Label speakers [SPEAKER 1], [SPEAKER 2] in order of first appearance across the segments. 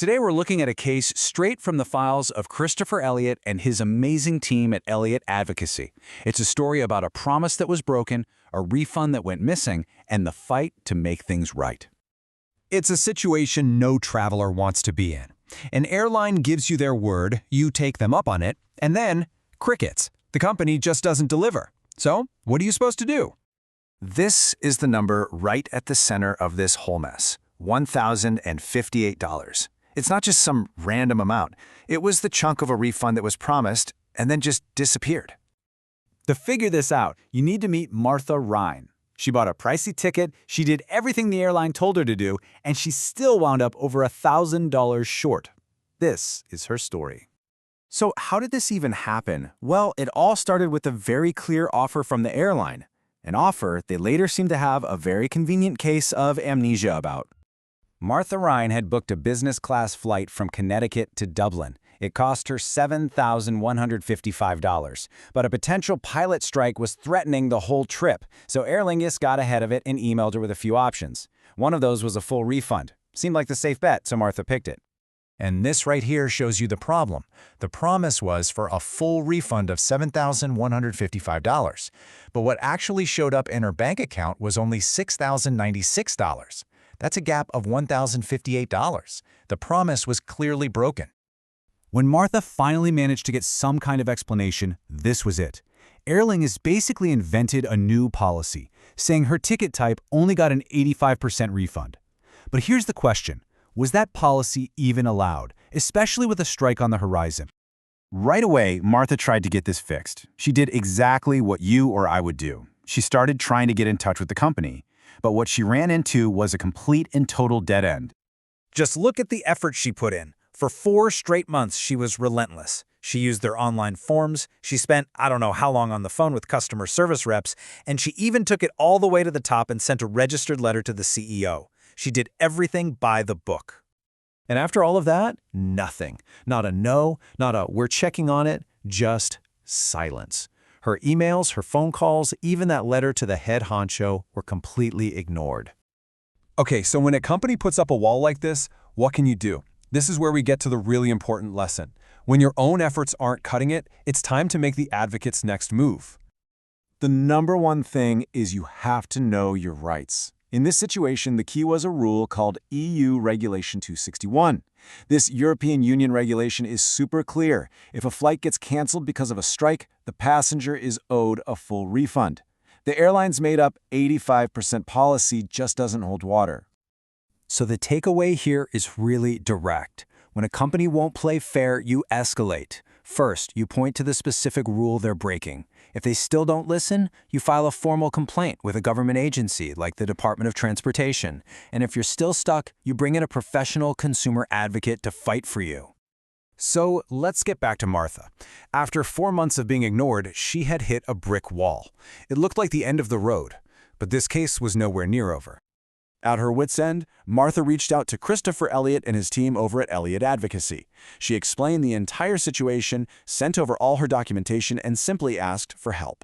[SPEAKER 1] Today we're looking at a case straight from the files of Christopher Elliott and his amazing team at Elliott Advocacy. It's a story about a promise that was broken, a refund that went missing, and the fight to make things right.
[SPEAKER 2] It's a situation no traveler wants to be in. An airline gives you their word, you take them up on it, and then crickets. The company just doesn't deliver. So, what are you supposed to do?
[SPEAKER 3] This is the number right at the center of this whole mess, $1,058. It's not just some random amount. It was the chunk of a refund that was promised and then just disappeared.
[SPEAKER 1] To figure this out, you need to meet Martha Ryan. She bought a pricey ticket, she did everything the airline told her to do, and she still wound up over $1,000 short. This is her story.
[SPEAKER 4] So how did this even happen? Well, it all started with a very clear offer from the airline. An offer they later seemed to have a very convenient case of amnesia about.
[SPEAKER 1] Martha Ryan had booked a business-class flight from Connecticut to Dublin. It cost her $7,155, but a potential pilot strike was threatening the whole trip, so Aer Lingus got ahead of it and emailed her with a few options. One of those was a full refund. Seemed like the safe bet, so Martha picked it.
[SPEAKER 2] And this right here shows you the problem. The promise was for a full refund of $7,155, but what actually showed up in her bank account was only $6,096. That's a gap of $1,058. The promise was clearly broken.
[SPEAKER 1] When Martha finally managed to get some kind of explanation, this was it. Aer Lingus basically invented a new policy, saying her ticket type only got an 85% refund. But here's the question. Was that policy even allowed, especially with a strike on the horizon?
[SPEAKER 4] Right away, Martha tried to get this fixed. She did exactly what you or I would do. She started trying to get in touch with the company. But what she ran into was a complete and total dead end.
[SPEAKER 5] Just look at the effort she put in. For 4 straight months, she was relentless. She used their online forms, she spent I don't know how long on the phone with customer service reps, and she even took it all the way to the top and sent a registered letter to the CEO. She did everything by the book.
[SPEAKER 4] And after all of that, nothing. Not a no, not a we're checking on it, just silence. Her emails, her phone calls, even that letter to the head honcho were completely ignored.
[SPEAKER 2] Okay, so when a company puts up a wall like this, what can you do? This is where we get to the really important lesson. When your own efforts aren't cutting it, it's time to make the advocate's next move.
[SPEAKER 4] The number one thing is you have to know your rights. In this situation, the key was a rule called EU Regulation 261. This European Union regulation is super clear. If a flight gets canceled because of a strike, the passenger is owed a full refund. The airline's made-up 85% policy just doesn't hold water.
[SPEAKER 1] So the takeaway here is really direct. When a company won't play fair, you escalate. First, you point to the specific rule they're breaking. If they still don't listen, you file a formal complaint with a government agency like the Department of Transportation. And if you're still stuck, you bring in a professional consumer advocate to fight for you. So let's get back to Martha. After 4 months of being ignored, she had hit a brick wall. It looked like the end of the road, but this case was nowhere near over.
[SPEAKER 4] At her wit's end, Martha reached out to Christopher Elliott and his team over at Elliott Advocacy. She explained the entire situation, sent over all her documentation, and simply asked for help.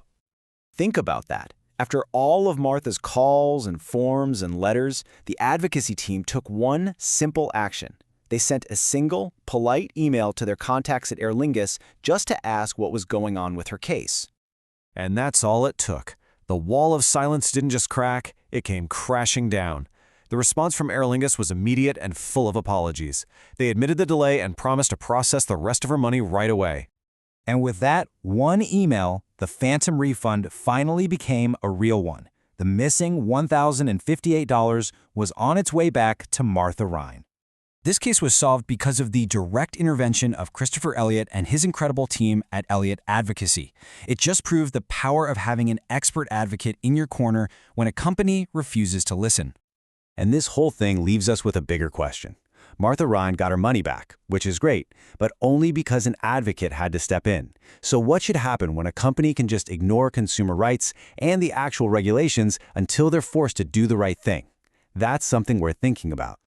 [SPEAKER 3] Think about that. After all of Martha's calls and forms and letters, the advocacy team took one simple action. They sent a single, polite email to their contacts at Aer Lingus just to ask what was going on with her case.
[SPEAKER 4] And that's all it took. The wall of silence didn't just crack, it came crashing down. The response from Aer Lingus was immediate and full of apologies. They admitted the delay and promised to process the rest of her money right away.
[SPEAKER 1] And with that one email, the phantom refund finally became a real one. The missing $1,058 was on its way back to Martha Ryan. This case was solved because of the direct intervention of Christopher Elliott and his incredible team at Elliott Advocacy. It just proved the power of having an expert advocate in your corner when a company refuses to listen.
[SPEAKER 3] And this whole thing leaves us with a bigger question. Martha Ryan got her money back, which is great, but only because an advocate had to step in. So what should happen when a company can just ignore consumer rights and the actual regulations until they're forced to do the right thing? That's something we're thinking about.